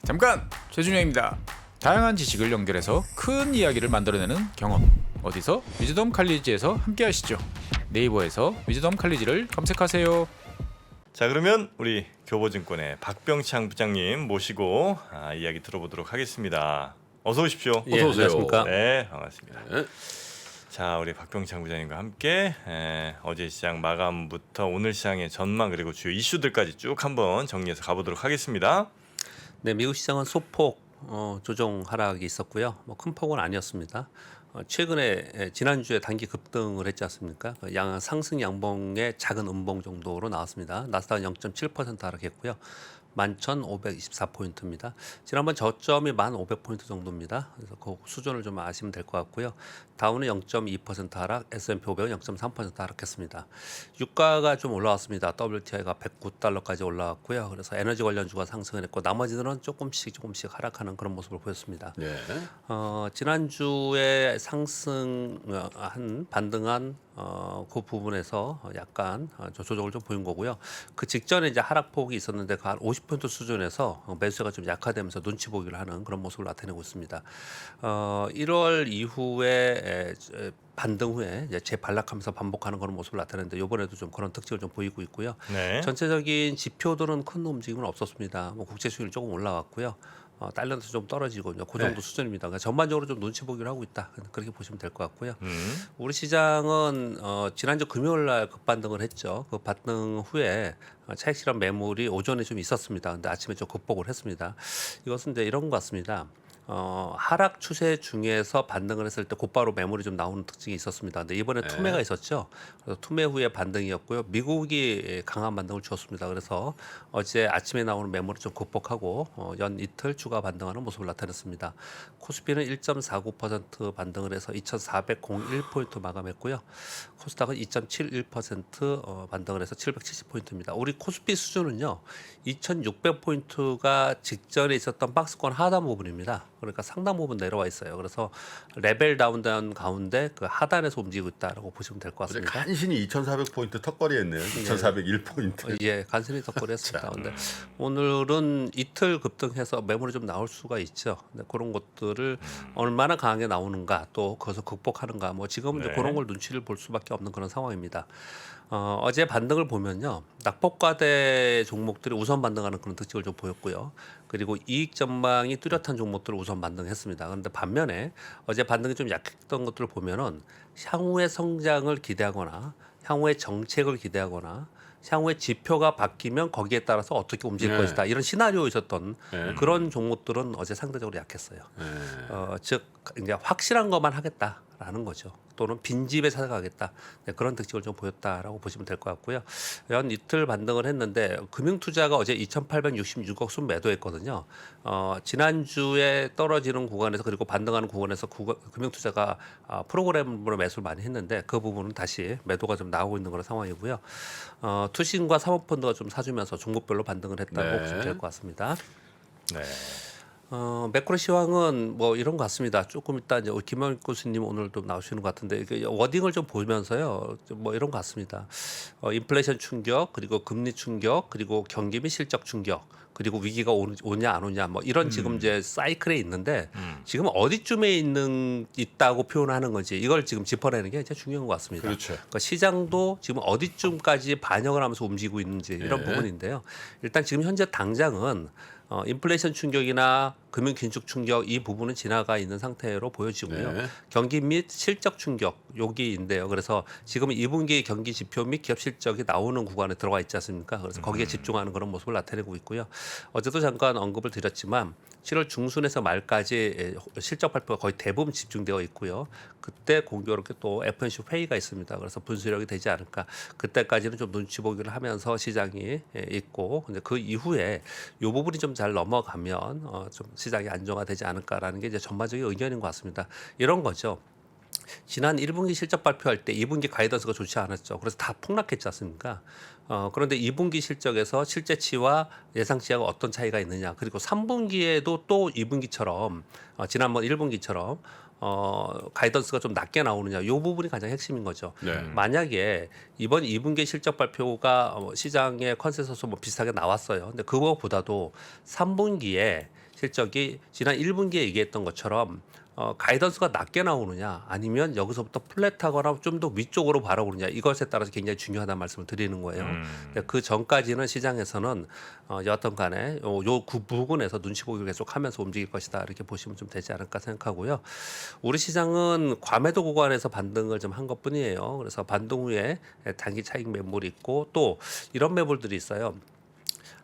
잠깐! 최준영입니다. 다양한 지식을 연결해서 큰 이야기를 만들어내는 경험. 어디서? 위즈덤 칼리지에서 함께 하시죠. 네이버에서 위즈덤 칼리지를 검색하세요. 자, 그러면 우리 교보증권의 박병창 부장님 모시고 이야기 들어보도록 하겠습니다. 어서 오십시오. 예, 어서 오세요. 안녕하십니까? 네, 반갑습니다. 네. 자, 우리 박병창 부장님과 함께 어제 시장 마감부터 오늘 시장의 전망 그리고 주요 이슈들까지 쭉 한번 정리해서 가보도록 하겠습니다. 네, 미국 시장은 소폭 조정 하락이 있었고요. 뭐 큰 폭은 아니었습니다. 최근에 지난주에 단기 급등을 했지 않습니까? 상승 양봉의 작은 음봉 정도로 나왔습니다. 나스닥은 0.7% 하락했고요. 11,524포인트입니다. 지난번 저점이 1,500포인트 정도입니다. 그래서 그 수준을 좀 아시면 될 것 같고요. 다우는 0.2% 하락, S&P 500은 0.3% 하락했습니다. 유가가 좀 올라왔습니다. WTI가 109달러까지 올라왔고요. 그래서 에너지 관련주가 상승을 했고 나머지들은 조금씩 하락하는 그런 모습을 보였습니다. 네. 지난주에 반등한 그 부분에서 약간 조정을 좀 보인 거고요. 그 직전에 이제 하락폭이 있었는데 그 한 50% 수준에서 매수세가 좀 약화되면서 눈치 보기를 하는 그런 모습을 나타내고 있습니다. 1월 이후에 반등 후에 이제 재반락하면서 반복하는 그런 모습을 나타내는데 이번에도 좀 그런 특징을 좀 보이고 있고요. 네. 전체적인 지표들은 큰 움직임은 없었습니다. 뭐 국제 수익률 조금 올라왔고요. 달러도 좀 떨어지고 그 정도 수준입니다. 그러니까 전반적으로 좀 눈치 보기를 하고 있다. 그렇게 보시면 될 것 같고요. 우리 시장은 지난주 금요일 날 급반등을 했죠. 그 반등 후에 차익 실현 매물이 오전에 좀 있었습니다. 근데 아침에 좀 극복을 했습니다. 이것은 이제 이런 것 같습니다. 하락 추세 중에서 반등을 했을 때 곧바로 매물이 좀 나오는 특징이 있었습니다. 근데 이번에 투매가 있었죠. 그래서 투매 후에 반등이었고요. 미국이 강한 반등을 주었습니다. 그래서 어제 아침에 나오는 매물을 좀 극복하고 연 이틀 추가 반등하는 모습을 나타냈습니다. 코스피는 1.49% 반등을 해서 2,401포인트 마감했고요. 코스닥은 2.71% 반등을 해서 770포인트입니다. 우리 코스피 수준은요. 2,600포인트가 직전에 있었던 박스권 하단 부분입니다. 그러니까 상당 부분 내려와 있어요. 그래서 레벨 다운된 가운데 그 하단에서 움직이고 있다라고 보시면 될 것 어제 같습니다. 간신히 2,400포인트 턱걸이했네요. 2,401포인트. 예, 간신히 덕거리했습니다. 근데 오늘은 이틀 급등해서 매물이 좀 나올 수가 있죠. 근데 그런 것들을 얼마나 강하게 나오는가, 또 그것을 극복하는가, 뭐 지금은 이제 네. 그런 걸 눈치를 볼 수밖에 없는 그런 상황입니다. 어제 반등을 보면요, 낙폭과대 종목들이 우선 반등하는 그런 특징을 좀 보였고요. 그리고 이익 전망이 뚜렷한 종목들을 우선 반등했습니다. 그런데 반면에 어제 반등이 좀 약했던 것들을 보면은 향후의 성장을 기대하거나 향후의 정책을 기대하거나 향후의 지표가 바뀌면 거기에 따라서 어떻게 움직일 네. 것이다. 이런 시나리오 있었던 네. 그런 종목들은 어제 상대적으로 약했어요. 네. 즉 이제 확실한 것만 하겠다라는 거죠. 또는 빈집에 찾아가겠다. 네, 그런 특징을 좀 보였다라고 보시면 될 것 같고요. 연 이틀 반등을 했는데 금융투자가 어제 2,866억 순 매도했거든요. 지난주에 떨어지는 구간에서 그리고 반등하는 구간에서 금융투자가 프로그램으로 매수를 많이 했는데 그 부분은 다시 매도가 좀 나오고 있는 그런 상황이고요. 투신과 사모펀드가 좀 사주면서 종목별로 반등을 했다고 네. 보시면 될 것 같습니다. 네. 매크로 시황은 뭐 이런 것 같습니다. 조금 이따 이제 김영익 교수님 오늘도 나오시는 것 같은데 이게 워딩을 좀 보면서요, 뭐 이런 것 같습니다. 인플레이션 충격, 그리고 금리 충격, 그리고 경기 및 실적 충격, 그리고 위기가 오냐 안 오냐, 뭐 이런 지금 이제 사이클에 있는데 지금 어디쯤에 있다고 표현하는 건지 이걸 지금 짚어내는 게 이제 중요한 것 같습니다. 그렇죠. 그러니까 시장도 지금 어디쯤까지 반영을 하면서 움직이고 있는지 이런 네. 부분인데요. 일단 지금 현재 당장은 인플레이션 충격이나 금융 긴축 충격 이 부분은 지나가 있는 상태로 보여지고요. 네. 경기 및 실적 충격 여기인데요. 그래서 지금 2분기 경기 지표 및 기업 실적이 나오는 구간에 들어가 있지 않습니까? 그래서 거기에 집중하는 그런 모습을 나타내고 있고요. 어제도 잠깐 언급을 드렸지만 7월 중순에서 말까지 실적 발표가 거의 대부분 집중되어 있고요. 그때 공교롭게 또 FOMC 회의가 있습니다. 그래서 분수령이 되지 않을까. 그때까지는 좀 눈치 보기를 하면서 시장이 있고, 근데 그 이후에 이 부분이 좀 잘 넘어가면 좀 시장이 안정화되지 않을까라는 게 이제 전반적인 의견인 것 같습니다. 이런 거죠. 지난 1분기 실적 발표할 때 2분기 가이던스가 좋지 않았죠. 그래서 다 폭락했지 않습니까? 그런데 2분기 실적에서 실제치와 예상치하고 어떤 차이가 있느냐. 그리고 3분기에도 또 2분기처럼 지난번 1분기처럼 가이던스가 좀 낮게 나오느냐. 이 부분이 가장 핵심인 거죠. 네. 만약에 이번 2분기 실적 발표가 시장의 컨센서스 뭐 비슷하게 나왔어요. 근데 그거보다도 3분기에 실적이 지난 1분기에 얘기했던 것처럼 가이던스가 낮게 나오느냐 아니면 여기서부터 플랫하거나 좀 더 위쪽으로 바라보느냐 이것에 따라서 굉장히 중요하다는 말씀을 드리는 거예요. 그 전까지는 시장에서는 여하튼 간에 요 부분에서 눈치 보기를 계속하면서 움직일 것이다 이렇게 보시면 좀 되지 않을까 생각하고요. 우리 시장은 과매도 구간에서 반등을 좀 한 것뿐이에요. 그래서 반등 후에 단기 차익 매물이 있고 또 이런 매물들이 있어요.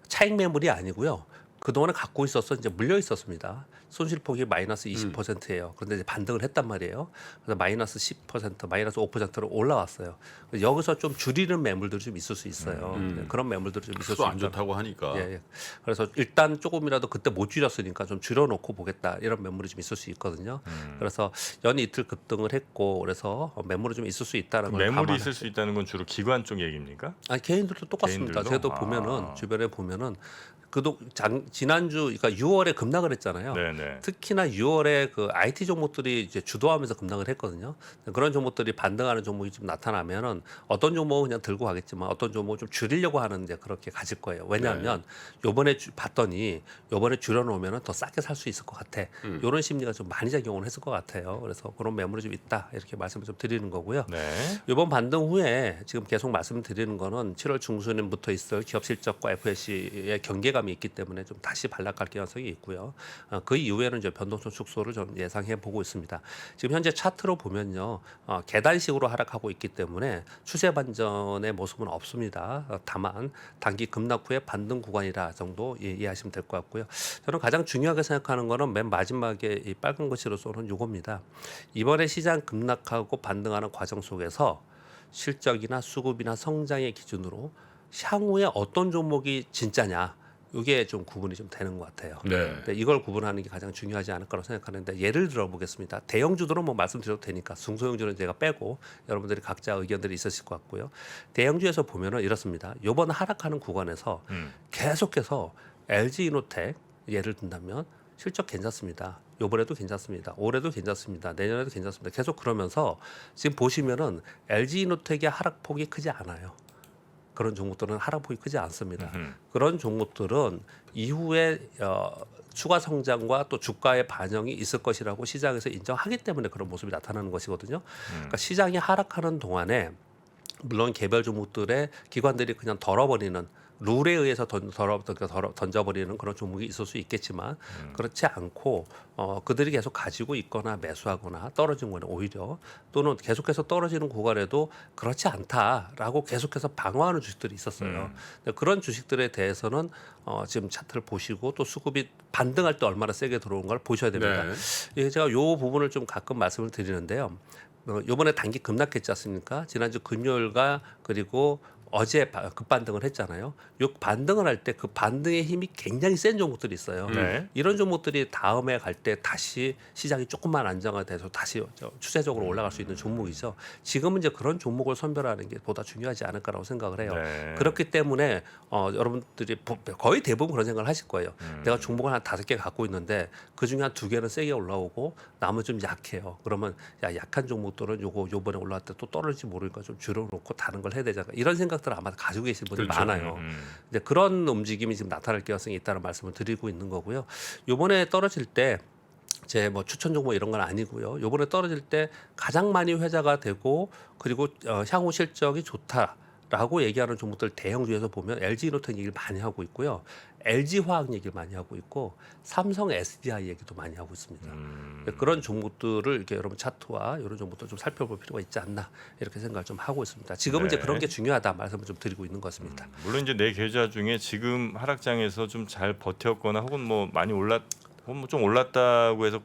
차익 매물이 아니고요. 그동안에 갖고 있어서 이제 물려 있었습니다. 손실폭이 마이너스 20%예요. 그런데 이제 반등을 했단 말이에요. 그래서 마이너스 10%, 마이너스 5%로 올라왔어요. 여기서 좀 줄이는 매물들이 좀 있을 수 있어요. 네, 그런 매물들이 좀 있을 수 수도 안 있다. 좋다고 하니까. 예, 예. 그래서 일단 조금이라도 그때 못 줄였으니까 좀 줄여놓고 보겠다 이런 매물이 좀 있을 수 있거든요. 그래서 연 이틀 급등을 했고 그래서 매물이 좀 있을 수 있다는 걸 매물이 있을 수 있다는 건 주로 기관 쪽 얘기입니까? 아니 개인들도 똑같습니다. 개인들도? 저도 보면은 아. 주변에 보면은 지난주 그러니까 6월에 급락을 했잖아요. 네네. 특히나 6월에 그 IT 종목들이 이제 주도하면서 급락을 했거든요. 그런 종목들이 반등하는 종목이 좀 나타나면은 어떤 종목은 그냥 들고 가겠지만 어떤 종목은 좀 줄이려고 하는 이제 그렇게 가질 거예요. 왜냐하면 요번에 봤더니 요번에 줄여놓으면은 더 싸게 살 수 있을 것 같아. 이런 심리가 좀 많이 작용을 했을 것 같아요. 그래서 그런 매물이 좀 있다 이렇게 말씀을 좀 드리는 거고요. 네. 이번 반등 후에 지금 계속 말씀드리는 거는 7월 중순부터 있을 기업 실적과 FSC의 경계감이 있기 때문에 좀 다시 반락할 가능성이 있고요. 그 이후에는 이제 변동성 축소를 좀 예상해 보고 있습니다. 지금 현재 차트로 보면요, 계단식으로 하락하고 있기 때문에 추세 반전의 모습은 없습니다. 다만 단기 급락 후에 반등 구간이라 정도 이해하시면 될 것 같고요. 저는 가장 중요하게 생각하는 거는 맨 마지막에 이 빨간 글씨로 쏘는 요겁니다. 이번에 시장 급락하고 반등하는 과정 속에서 실적이나 수급이나 성장의 기준으로 향후에 어떤 종목이 진짜냐 이게 좀 구분이 좀 되는 것 같아요. 네. 근데 이걸 구분하는 게 가장 중요하지 않을 거라고 생각하는데 예를 들어 보겠습니다. 대형주들은 뭐 말씀드려도 되니까 중소형주는 제가 빼고 여러분들이 각자 의견들이 있으실 것 같고요. 대형주에서 보면은 이렇습니다. 이번 하락하는 구간에서 계속해서 LG이노텍 예를 든다면 실적 괜찮습니다. 요번에도 괜찮습니다. 올해도 괜찮습니다. 내년에도 괜찮습니다. 계속 그러면서 지금 보시면은 LG이노텍의 하락폭이 크지 않아요. 그런 종목들은 하락폭이 크지 않습니다. 그런 종목들은 이후에 추가 성장과 또 주가의 반영이 있을 것이라고 시장에서 인정하기 때문에 그런 모습이 나타나는 것이거든요. 그러니까 시장이 하락하는 동안에 물론 개별 종목들의 기관들이 그냥 덜어버리는 룰에 의해서 던져버리는 그런 종목이 있을 수 있겠지만 그렇지 않고 그들이 계속 가지고 있거나 매수하거나 떨어진 거는 오히려 또는 계속해서 떨어지는 구간에도 그렇지 않다라고 계속해서 방어하는 주식들이 있었어요. 근데 그런 주식들에 대해서는 지금 차트를 보시고 또 수급이 반등할 때 얼마나 세게 들어온 걸 보셔야 됩니다. 예, 제가 요 부분을 좀 가끔 말씀을 드리는데요. 요번에 단기 급락했지 않습니까? 지난주 금요일과 그리고 어제 급반등을 했잖아요. 요 반등을 할 때 그 반등의 힘이 굉장히 센 종목들이 있어요. 네. 이런 종목들이 다음에 갈 때 다시 시장이 조금만 안정화돼서 다시 추세적으로 올라갈 수 있는 종목이죠. 지금은 이제 그런 종목을 선별하는 게 보다 중요하지 않을까라고 생각을 해요. 네. 그렇기 때문에 여러분들이 거의 대부분 그런 생각을 하실 거예요. 내가 종목을 한 5개 갖고 있는데 그 중에 한 2개는 세게 올라오고 나머지 좀 약해요. 그러면 야, 약한 종목들은 요번에 올라갈 때 또 떨어질지 모르니까 좀 줄여놓고 다른 걸 해야 되잖아. 이런 생각들을 아마 가지고 계신 분들 그렇죠. 많아요. 근데 그런 움직임이 지금 나타날 가능성이 있다는 말씀을 드리고 있는 거고요. 요번에 떨어질 때 제 뭐 추천 종목 이런 건 아니고요. 요번에 떨어질 때 가장 많이 회자가 되고 그리고 향후 실적이 좋다라고 얘기하는 종목들 대형주에서 보면 LG이노텍 얘기를 많이 하고 있고요. LG화학 얘기를 많이 하고 있고 삼성 SDI 얘기도 많이 하고 있습니다. 그런 종목들을 이렇게 여러분 차트와 이런 종목들 좀 살펴볼 필요가 있지 않나 이렇게 생각을 좀 하고 있습니다. 지금은 네. 이제 그런 게 중요하다 말씀을 좀 드리고 있는 것 같습니다. 물론 이제 내 계좌 중에 지금 하락장에서 좀 잘 버텼거나 혹은 뭐 많이 혹은 뭐 좀 올랐다고 해서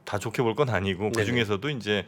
다 좋게 볼 건 아니고 그 중에서도 이제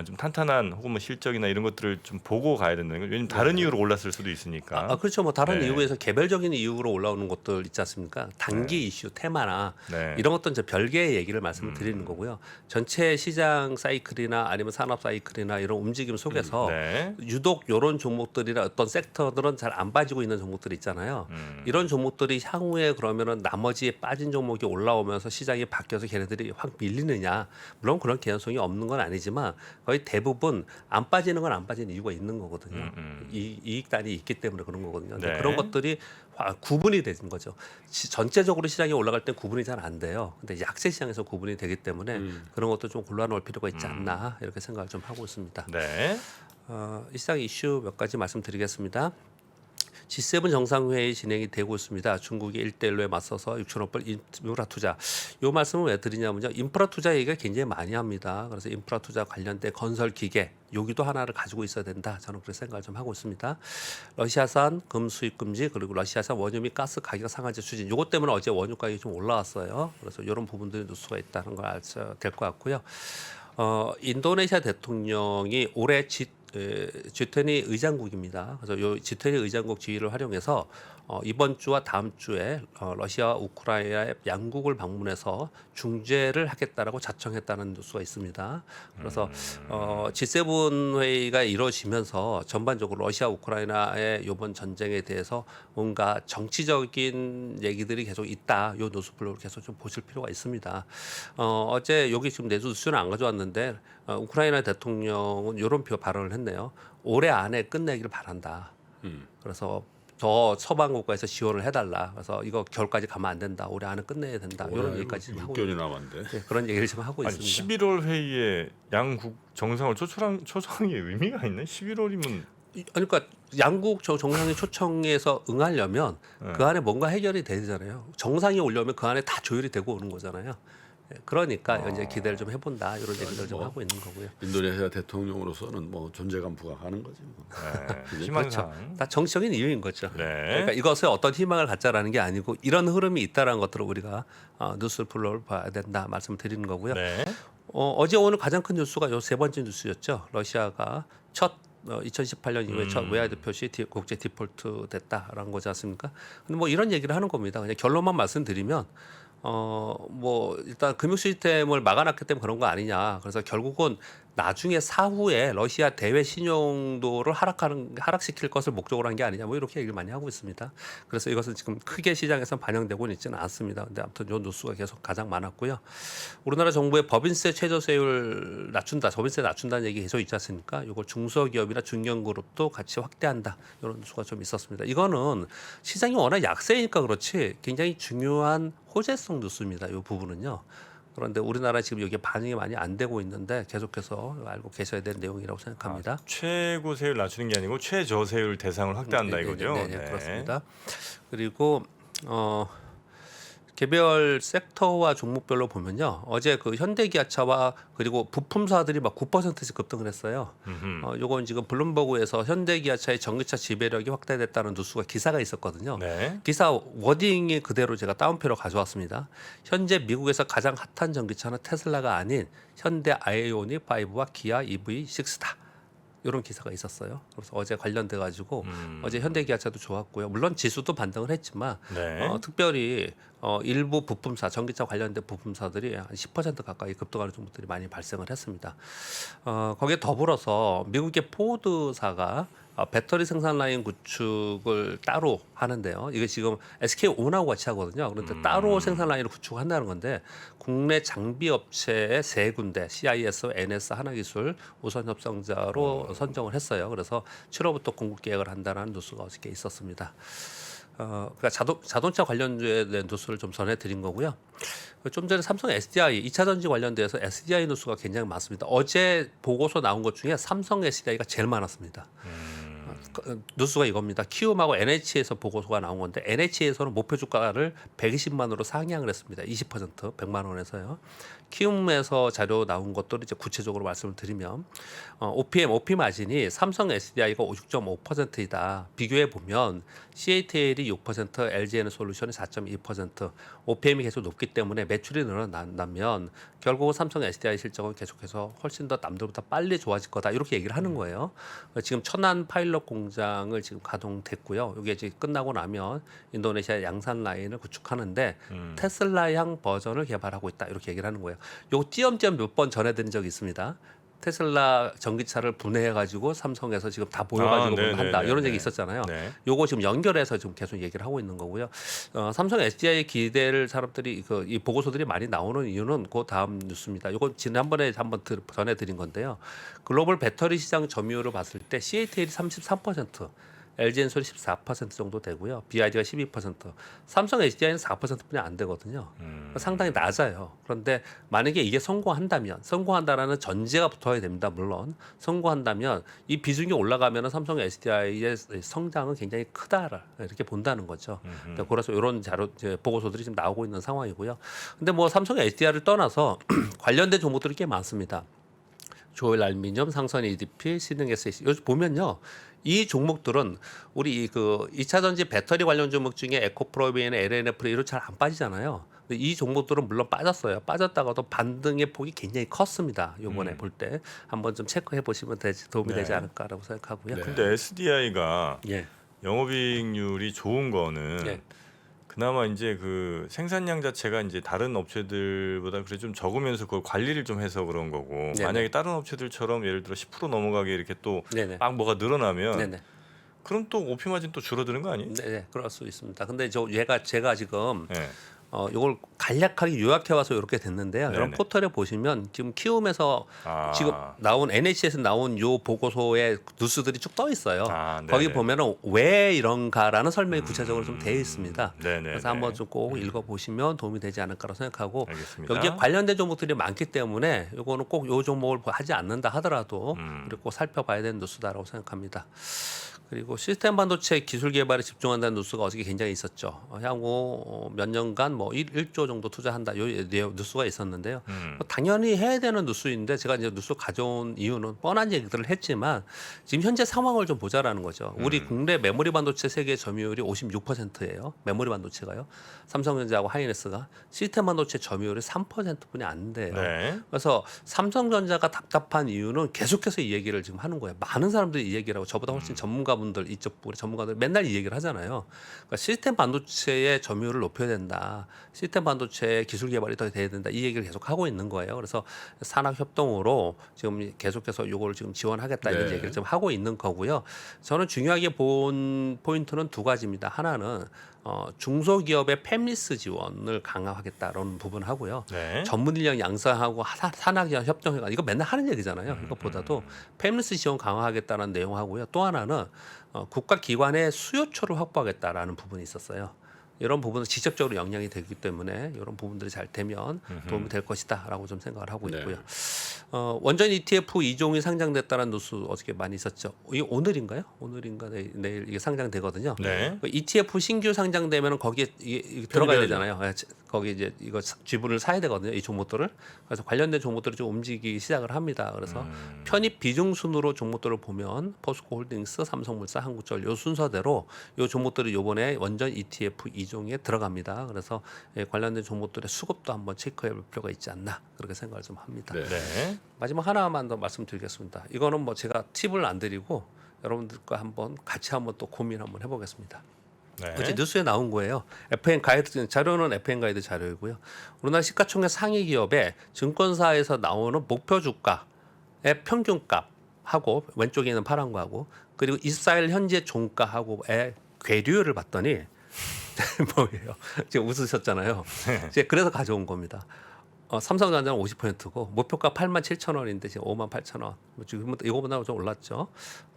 좀 탄탄한 혹은 뭐 실적이나 이런 것들을 좀 보고 가야 된다는 거죠. 왜냐면 다른 이유로 올랐을 수도 있으니까. 그렇죠. 뭐 다른 네. 이유에서 개별적인 이유로 올라오는 것들 있지 않습니까? 단기 이슈, 테마나 네. 이런 것들은 이제 별개의 얘기를 말씀을 드리는 거고요. 전체 시장 사이클이나 아니면 산업 사이클이나 이런 움직임 속에서 네. 유독 이런 종목들이나 어떤 섹터들은 잘 안 빠지고 있는 종목들이 있잖아요. 이런 종목들이 향후에 그러면은 나머지 빠진 종목이 올라오면서 시장이 바뀌어서 걔네들이 확 밀리느냐 빠지느냐. 물론 그런 개연성이 없는 건 아니지만 거의 대부분 안 빠지는 건 안 빠지는 이유가 있는 거거든요. 이익단이 있기 때문에 그런 거거든요. 근데 네. 그런 것들이 구분이 되는 거죠. 전체적으로 시장이 올라갈 땐 구분이 잘 안 돼요. 근데 이제 약세 시장에서 구분이 되기 때문에 그런 것도 좀 골라놓을 필요가 있지 않나 이렇게 생각을 좀 하고 있습니다. 네. 이 시장 이슈 몇 가지 말씀드리겠습니다. G7 정상회의 진행이 되고 있습니다. 중국이 1대1로에 맞서서 6천억 불 인프라 투자. 이 말씀을 왜 드리냐면요. 인프라 투자 얘기가 굉장히 많이 합니다. 그래서 인프라 투자 관련된 건설 기계 여기도 하나를 가지고 있어야 된다. 저는 그렇게 생각을 좀 하고 있습니다. 러시아산 금 수입 금지 그리고 러시아산 원유 및 가스 가격 상한제 추진. 이것 때문에 어제 원유 가격이 좀 올라왔어요. 그래서 이런 부분들이 뉴스가 있다는 걸 알셔야 될 것 같고요. 인도네시아 대통령이 올해 G20 의장국입니다. 그래서 이 G20 의장국 지위를 활용해서 이번 주와 다음 주에 러시아와 우크라이나의 양국을 방문해서 중재를 하겠다라고 자청했다는 뉴스가 있습니다. 그래서 G7 회의가 이루어지면서 전반적으로 러시아 우크라이나의 이번 전쟁에 대해서 뭔가 정치적인 얘기들이 계속 있다. 이 뉴스플로를 계속 좀 보실 필요가 있습니다. 어제 여기 지금 내주 뉴스는 안 가져왔는데 우크라이나 대통령은 이런 발언을 했네요. 올해 안에 끝내기를 바란다. 그래서 더 서방 국가에서 지원을 해달라. 그래서 이거 겨울까지 가면 안 된다. 올해 안에 끝내야 된다. 이런 얘기까지 하고 6개월이 남았는데. 네, 그런 얘기를 지금 하고 아니, 있습니다. 11월 회의에 양국 정상을 초청한 게 의미가 있네. 11월이면 그러니까 양국 정상이 초청해서 응하려면 그 안에 뭔가 해결이 되잖아요. 정상이 오려면 그 안에 다 조율이 되고 오는 거잖아요. 그러니까 이제 기대를 좀 해본다 이런 얘기를 좀 하고 있는 거고요. 인도네시아 대통령으로서는 뭐 존재감 부각하는 거지. 뭐. 네. 희망상. 그렇죠. 다 정치적인 이유인 거죠. 네. 그러니까 이것에 어떤 희망을 갖자라는 게 아니고 이런 흐름이 있다라는 것들을 우리가 뉴스 플로우를 봐야 된다 말씀드리는 거고요. 네. 어제 오늘 가장 큰 뉴스가 요 세 번째 뉴스였죠. 러시아가 첫 2018년 이후에 첫 외화드 표시 국제 디폴트 됐다라는 거지 않습니까? 근데 뭐 이런 얘기를 하는 겁니다. 그냥 결론만 말씀드리면 뭐 일단 금융 시스템을 막아놨기 때문에 그런 거 아니냐. 그래서 결국은 나중에 사후에 러시아 대외 신용도를 하락시킬 것을 목적으로 한 게 아니냐. 뭐 이렇게 얘기를 많이 하고 있습니다. 그래서 이것은 지금 크게 시장에서 반영되고는 있지는 않습니다. 근데 아무튼 이 뉴스가 계속 가장 많았고요. 우리나라 정부의 법인세 최저세율 낮춘다, 법인세 낮춘다는 얘기 계속 있지 않습니까? 이걸 중소기업이나 중견그룹도 같이 확대한다. 이런 뉴스가 좀 있었습니다. 이거는 시장이 워낙 약세니까 그렇지 굉장히 중요한 호재성 뉴스입니다. 이 부분은요. 그런데 우리나라 지금 여기에 반응이 많이 안 되고 있는데 계속해서 알고 계셔야 될 내용이라고 생각합니다. 최고 세율 낮추는 게 아니고 최저세율 대상을 확대한다 이거죠. 네, 그렇습니다. 그리고 개별 섹터와 종목별로 보면요. 어제 그 현대기아차와 그리고 부품사들이 막 9%씩 급등을 했어요. 요건 지금 블룸버그에서 현대기아차의 전기차 지배력이 확대됐다는 뉴스가 기사가 있었거든요. 네. 기사 기사 워딩이 그대로 제가 다운표로 가져왔습니다. 현재 미국에서 가장 핫한 전기차는 테슬라가 아닌 현대 아이오닉 5와 기아 EV6다. 이런 기사가 있었어요. 그래서 어제 관련돼 가지고 어제 현대기아차도 좋았고요. 물론 지수도 반등을 했지만 네. 특별히 일부 부품사, 전기차 관련된 부품사들이 한 10% 가까이 급등하는 종목들이 많이 발생을 했습니다. 거기에 더불어서 미국의 포드사가 배터리 생산 라인 구축을 따로 하는데요. 이게 지금 SK 온하고 같이 하거든요. 그런데 따로 생산 라인을 구축한다는 건데 국내 장비 업체의 세 군데 CIS, NS, 하나기술 우선 협상자로 선정을 했어요. 그래서 7월부터 공급 계획을 한다는 뉴스가 어저께 있었습니다. 그러니까 자동차 관련된 뉴스를 좀 전해드린 거고요. 좀 전에 삼성 SDI 2차 전지 관련돼서 SDI 뉴스가 굉장히 많습니다. 어제 보고서 나온 것 중에 삼성 SDI가 제일 많았습니다. 뉴스가 이겁니다. 키움하고 NH에서 보고서가 나온 건데 NH에서는 목표 주가를 120만으로 상향을 했습니다. 20% 100만 원에서요. 키움에서 자료 나온 것들을 이제 구체적으로 말씀을 드리면 OP 마진이 삼성 SDI가 56.5%이다. 비교해 보면 CATL이 6%, LG에너솔루션이 4.2%, OPM이 계속 높기 때문에 매출이 늘어난다면 결국 삼성 SDI 실적은 계속해서 훨씬 더 남들보다 빨리 좋아질 거다. 이렇게 얘기를 하는 거예요. 지금 천안 파일럿 공장을 지금 가동됐고요. 이게 이제 끝나고 나면 인도네시아 양산 라인을 구축하는데 테슬라향 버전을 개발하고 있다. 이렇게 얘기를 하는 거예요. 요 띄엄띄엄 몇 번 전해드린 적이 있습니다. 테슬라 전기차를 분해해가지고 삼성에서 지금 다 모여가지고 네, 한다 네, 이런 네, 얘기 네. 있었잖아요. 네. 요거 지금 연결해서 지금 계속 얘기를 하고 있는 거고요. 삼성 SDI 기대를 사람들이 이 보고서들이 많이 나오는 이유는 그 다음 뉴스입니다. 요거 지난번에 한번 전해드린 건데요. 글로벌 배터리 시장 점유율을 봤을 때 CATL이 33%. LG엔솔이 14% 정도 되고요. BID가 12%, 삼성 SDI는 4%뿐이 안 되거든요. 상당히 낮아요. 그런데 만약에 이게 성공한다라는 전제가 붙어야 됩니다. 물론 성공한다면 이 비중이 올라가면 삼성 SDI의 성장은 굉장히 크다 이렇게 본다는 거죠. 그래서 이런 자료 보고서들이 지금 나오고 있는 상황이고요. 근데 뭐 삼성 SDI를 떠나서 관련된 종목들이 꽤 많습니다. 조일 알미늄, 상선 EDP, 신흥 SAC. 요즘 보면요. 이 종목들은 우리 그 2차 전지 배터리 관련 종목 중에 에코프로비엔, LNF 이런 잘 안 빠지잖아요. 근데 이 종목들은 물론 빠졌어요. 빠졌다가도 반등의 폭이 굉장히 컸습니다. 요번에 볼 때 한번 좀 체크해 보시면 도움이 되지 않을까라고 생각하고요. 네. 근데 SDI가 예. 영업이익률이 좋은 거는 예. 그나마 이제 그 생산량 자체가 이제 다른 업체들보다 그래 좀 적으면서 그걸 관리를 좀 해서 그런 거고 네네. 만약에 다른 업체들처럼 예를 들어 10% 넘어가게 이렇게 또 네네. 막 뭐가 늘어나면 네네. 그럼 또 오피 마진 또 줄어드는 거 아니에요? 네, 그럴 수 있습니다. 근데 제가 지금 네. 이걸 간략하게 요약해 와서 이렇게 됐는데요. 이런 네네. 포털에 보시면 지금 키움에서 아. 지금 나온 NH에서 나온 요 보고서에 뉴스들이 쭉 떠 있어요. 아, 네네. 거기 보면은 왜 이런가라는 설명이 구체적으로 좀 되어 있습니다. 네네. 그래서 한번 좀 꼭 읽어 보시면 도움이 되지 않을까라고 생각하고 알겠습니다. 여기에 관련된 종목들이 많기 때문에 요거는 꼭 요 종목을 하지 않는다 하더라도 그리고 꼭 살펴봐야 되는 뉴스다라고 생각합니다. 그리고 시스템 반도체 기술 개발에 집중한다는 뉴스가 어저께 굉장히 있었죠. 향후 몇 년간 뭐 1조 정도 투자한다. 요 뉴스가 있었는데요. 뭐 당연히 해야 되는 뉴스인데 제가 이제 뉴스 가져온 이유는 뻔한 얘기들을 했지만 지금 현재 상황을 좀 보자라는 거죠. 우리 국내 메모리 반도체 세계 점유율이 56%예요. 메모리 반도체가요. 삼성전자하고 하이닉스가 시스템 반도체 점유율이 3%뿐이 안 돼요. 네. 그래서 삼성전자가 답답한 이유는 계속해서 이 얘기를 지금 하는 거예요. 많은 사람들이 이 얘기를 하고 저보다 훨씬 전문가분들 이쪽 부분의 전문가들 맨날 이 얘기를 하잖아요. 그러니까 시스템 반도체의 점유율을 높여야 된다. 시스템 반도체 기술 개발이 더 돼야 된다. 이 얘기를 계속 하고 있는 거예요. 그래서 산학 협동으로 지금 계속해서 이걸 지금 지원하겠다 이런 네. 얘기를 좀 하고 있는 거고요. 저는 중요하게 본 포인트는 두 가지입니다. 하나는 중소기업의 팹리스 지원을 강화하겠다라는 부분 하고요. 네. 전문 인력 양성하고 산학이랑 협정회가 이거 맨날 하는 얘기잖아요. 이것보다도 팹리스 지원 강화하겠다는 내용하고요. 또 하나는 국가 기관의 수요처를 확보하겠다라는 부분이 있었어요. 이런 부분은 직접적으로 영향이 되기 때문에 이런 부분들이 잘 되면 도움이 될 것이다라고 좀 생각을 하고 있고요. 원전 ETF 2종이 상장됐다는 뉴스 어저께 많이 있었죠. 이게 오늘인가요? 오늘인가 내일 이게 상장되거든요. 네. 그 ETF 신규 상장되면 거기에 이게 들어가야 되잖아요. 거기 이제 이거 지분을 사야 되거든요. 이 종목들을. 그래서 관련된 종목들이 좀 움직이기 시작을 합니다. 그래서 편입 비중 순으로 종목들을 보면 포스코홀딩스, 삼성물산, 한국전력 요 순서대로 요 종목들이 요번에 원전 ETF 2종에 들어갑니다. 그래서 관련된 종목들의 수급도 한번 체크해 볼 필요가 있지 않나 그렇게 생각을 좀 합니다. 네. 네. 마지막 하나만 더 말씀드리겠습니다. 이거는 뭐 제가 팁을 안 드리고 여러분들과 한번 같이 한번 또 고민 한번 해보겠습니다. 네. 어제 뉴스에 나온 거예요. FN 가이드 자료는 FN 가이드 자료이고요. 우리나라 시가총액 상위 기업의 증권사에서 나오는 목표 주가의 평균값하고 왼쪽에 있는 파란 거하고 그리고 24일 현재 종가하고의 괴류를 봤더니 뭐예요? 지금 웃으셨잖아요. 이제 그래서 가져온 겁니다. 삼성전자는 50%고 목표가 87,000원인데 지금 58,000원. 지금 이거보다 좀 올랐죠.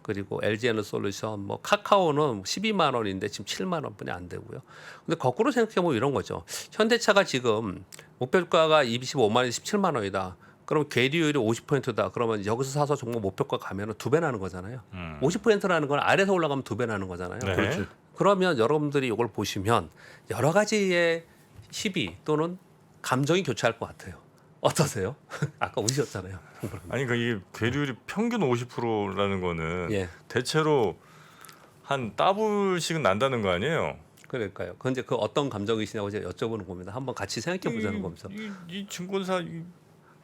그리고 LG에너솔루션, 뭐 카카오는 12만 원인데 지금 7만 원뿐이 안 되고요. 근데 거꾸로 생각해 보면 이런 거죠. 현대차가 지금 목표가가 25만 원이 17만 원이다. 그럼 괴리율이 50%다. 그러면 여기서 사서 종목 목표가 가면은 2배 나는 거잖아요. 50%라는 건 아래서 올라가면 2배 나는 거잖아요. 네. 그렇죠. 그러면 여러분들이 이걸 보시면 여러 가지의 희비 또는 감정이 교차할 것 같아요. 어떠세요? 아까 우셨잖아요. 아니 그러니까 이게 괴리율이 평균 50%라는 거는 예, 대체로 한 따블씩은 난다는 거 아니에요? 그러니까요. 근데 그 어떤 감정이시냐고 제가 여쭤보는 겁니다. 한번 같이 생각해 보자는 겁니다. 이 증권사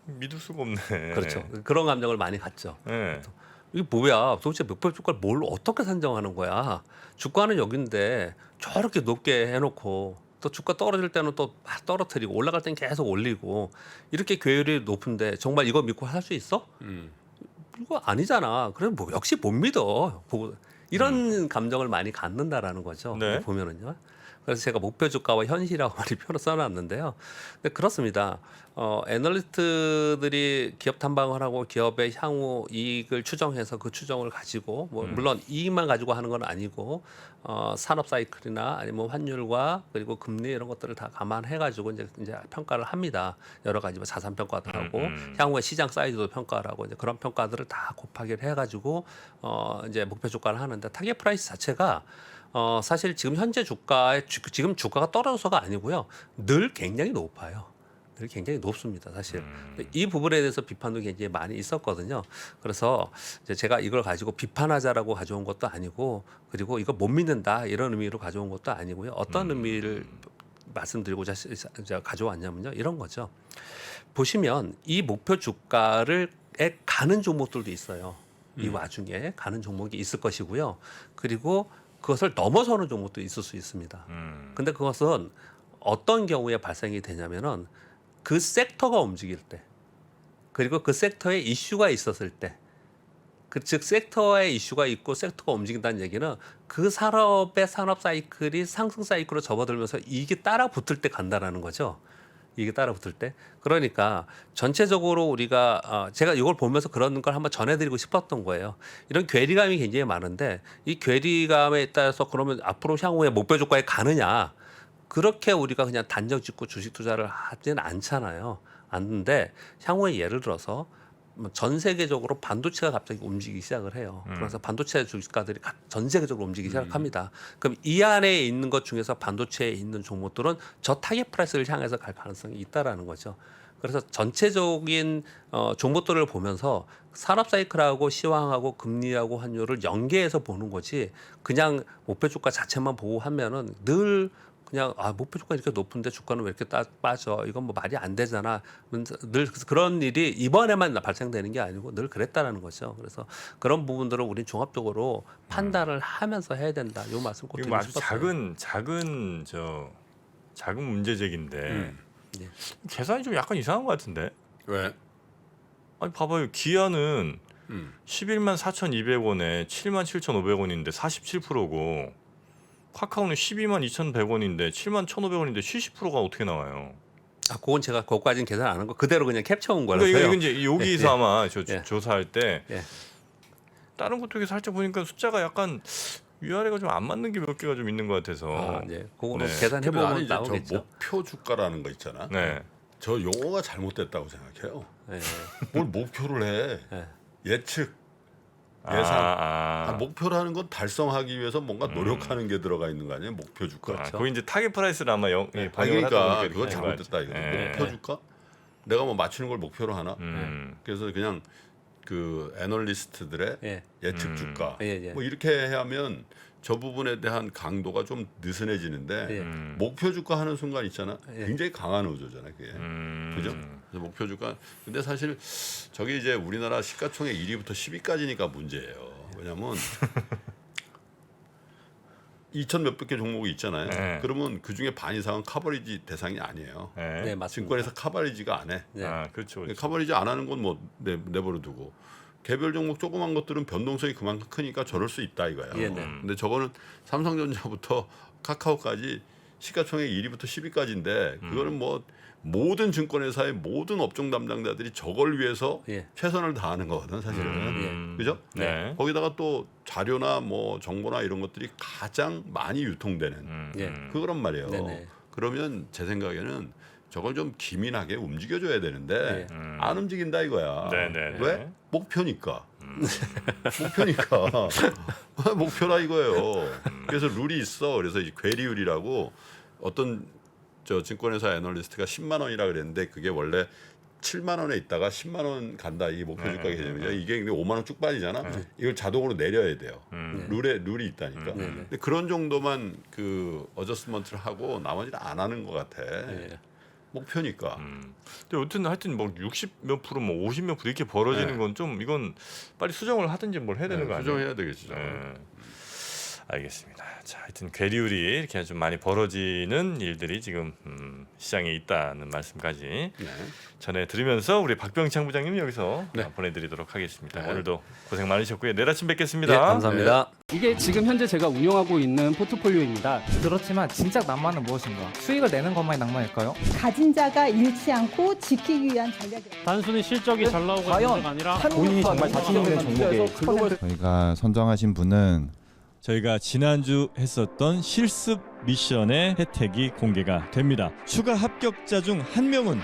믿을 수가 없네. 그렇죠. 그런 감정을 많이 갖죠. 네. 이게 뭐야? 도대체 목표 주가를 뭘 어떻게 산정하는 거야? 주가는 여기인데 저렇게 높게 해놓고 또 주가 떨어질 때는 또 막 떨어뜨리고 올라갈 때는 계속 올리고 이렇게 괴율이 높은데 정말 이거 믿고 살 수 있어? 그거 아니잖아. 그래 뭐 역시 못 믿어. 보고 이런 감정을 많이 갖는다라는 거죠. 네. 보면은요. 그래서 제가 목표 주가와 현실이라고 많이 표로 써놨는데요. 근데 그렇습니다. 애널리스트들이 기업 탐방을 하고 기업의 향후 이익을 추정해서 그 추정을 가지고 뭐 물론 이익만 가지고 하는 건 아니고 산업 사이클이나 아니면 환율과 그리고 금리 이런 것들을 다 감안해 가지고 이제 평가를 합니다. 여러 가지 뭐 자산 평가도 하고 향후의 시장 사이즈도 평가를 하고 이제 그런 평가들을 다 곱하기를 해 가지고 이제 목표 주가를 하는데 타겟 프라이스 자체가 사실 지금 현재 주가의 지금 주가가 떨어져서가 아니고요. 늘 굉장히 높아요. 늘 굉장히 높습니다. 사실 이 부분에 대해서 비판도 굉장히 많이 있었거든요. 그래서 이제 제가 이걸 가지고 비판하자라고 가져온 것도 아니고 그리고 이거 못 믿는다 이런 의미로 가져온 것도 아니고요. 어떤 의미를 말씀드리고자 제가 가져왔냐면요. 이런 거죠. 보시면 이 목표 주가를 가는 종목들도 있어요. 이 와중에 가는 종목이 있을 것이고요. 그리고 그것을 넘어서는 종목도 있을 수 있습니다. 근데 그것은 어떤 경우에 발생이 되냐면은 그 섹터가 움직일 때 그리고 그 섹터에 이슈가 있었을 때 즉 섹터에 이슈가 있고 섹터가 움직인다는 얘기는 그 산업의 산업 사이클이 상승 사이클로 접어들면서 이게 따라 붙을 때 간다라는 거죠. 이게 따라 붙을 때. 그러니까 전체적으로 우리가 제가 이걸 보면서 그런 걸 한번 전해드리고 싶었던 거예요. 이런 괴리감이 굉장히 많은데 이 괴리감에 따라서 그러면 앞으로 향후에 목표 주가에 가느냐 그렇게 우리가 그냥 단정 짓고 주식 투자를 하지는 않잖아요. 않는데 향후에 예를 들어서 전 세계적으로 반도체가 갑자기 움직이기 시작을 해요. 그래서 반도체 주식가들이 전 세계적으로 움직이기 시작합니다. 그럼 이 안에 있는 것 중에서 반도체에 있는 종목들은 저 타겟 프라이스를 향해서 갈 가능성이 있다라는 거죠. 그래서 전체적인 종목들을 보면서 산업 사이클하고 시황하고 금리하고 환율을 연계해서 보는 거지 그냥 목표 주가 자체만 보고 하면은 늘 그냥 목표 주가 이렇게 높은데 주가는 왜 이렇게 빠져? 이건 뭐 말이 안 되잖아. 늘 그런 일이 이번에만 발생되는 게 아니고 늘 그랬다라는 거죠. 그래서 그런 부분들을 우리 종합적으로 판단을 하면서 해야 된다. 요 말씀 꼭 이거 드리고 아주 싶었어요. 작은 문제제기인데 네. 계산이 좀 약간 이상한 것 같은데. 왜? 아니 봐봐요. 기아는 11만 4,200원에 7만 7,500원인데 47%고 카카오는 12만 2,100원인데 7만 1,500원인데 70%가 어떻게 나와요? 그건 제가 그것까지는 계산 안 한 거 그대로 그냥 캡쳐온 거라서요. 그러니까 이거 이제 여기서 예, 아마 예. 조사할 때 예. 다른 것도 살짝 보니까 숫자가 약간 위아래가 좀 안 맞는 게 몇 개가 좀 있는 것 같아서. 네. 그거는 네. 계산해 근데 나는 보면 이제 저 나오겠죠. 목표 주가라는 거 있잖아. 네. 저 용어가 잘못됐다고 생각해요. 네. 뭘 목표를 해? 네. 예측, 예상. 뭐 목표라는 건 달성하기 위해서 뭔가 노력하는 게 들어가 있는 거 아니에요? 목표 주가. 그렇죠. 그거 이제 타겟 프라이스를 아마 반영을 그러니까 하다 보니까 그건 이렇게 잘못됐다 된 이거. 거 같지. 목표 주가? 내가 뭐 맞추는 걸 목표로 하나? 음. 그래서 그냥 그 애널리스트들의 예. 예측 주가 예. 뭐 이렇게 하면 저 부분에 대한 강도가 좀 느슨해지는데 예. 목표 주가 하는 순간 있잖아. 예. 굉장히 강한 의조잖아 그게. 그죠? 그래서 목표 주가. 근데 사실 저게 이제 우리나라 시가총액 1위부터 10위까지니까 문제예요. 왜냐면 2천 몇백 개 종목이 있잖아요. 네. 그러면 그 중에 반 이상은 커버리지 대상이 아니에요. 네. 네, 맞습니다. 증권에서 커버리지가 안 해. 네. 그렇죠. 그렇죠. 커버리지 안 하는 건 뭐 내버려 두고 개별 종목 조그만 것들은 변동성이 그만큼 크니까 저럴 수 있다 이거야. 예, 네. 근데 저거는 삼성전자부터 카카오까지 시가총액 1위부터 10위까지인데 그거는 뭐 모든 증권회사의 모든 업종 담당자들이 저걸 위해서 예. 최선을 다하는 거거든 사실은. 그죠? 네. 거기다가 또 자료나 뭐 정보나 이런 것들이 가장 많이 유통되는 예. 그거란 말이에요. 네네. 그러면 제 생각에는 저걸 좀 기민하게 움직여줘야 되는데 네. 안 움직인다 이거야. 네네. 왜? 목표니까. 목표니까. 목표라 이거예요. 그래서 룰이 있어. 그래서 이 괴리율이라고 어떤 저 증권회사 애널리스트가 10만 원이라 그랬는데 그게 원래 7만 원에 있다가 10만 원 간다 이 목표 주가 개념이죠. 이게 근데 5만 원 쭉 빠지잖아. 이걸 자동으로 내려야 돼요. 룰이 있다니까. 근데 그런 정도만 그 어저스먼트를 하고 나머지는 안 하는 것 같아. 예. 목표니까. 근데 여튼 하여튼 뭐 60 몇 프로 뭐 50 몇 프로 이렇게 벌어지는 네. 건 좀 이건 빨리 수정을 하든지 뭘 해야 되는 거 아니에요? 수정해야 되겠죠. 네. 알겠습니다. 자, 하여튼 괴리울이 이렇게 좀 많이 벌어지는 일들이 지금 시장에 있다는 말씀까지 네. 전해드리면서 우리 박병창 부장님 여기서 보내드리도록 하겠습니다. 오늘도 고생 많으셨고요. 내일 아침 뵙겠습니다. 네, 감사합니다. 이게 지금 현재 제가 운영하고 있는 포트폴리오입니다. 그렇지만 진짜 낭만은 무엇인가? 수익을 내는 것만이 낭만일까요? 가진 자가 잃지 않고 지키기 위한 전략이다. 단순히 실적이 잘 나오고 문제가 아니라 본인이 정말 자신 있는 종목에 글로벌 저희가 선정하신 분은 저희가 지난주 했었던 실습 미션의 혜택이 공개가 됩니다. 추가 합격자 중 한 명은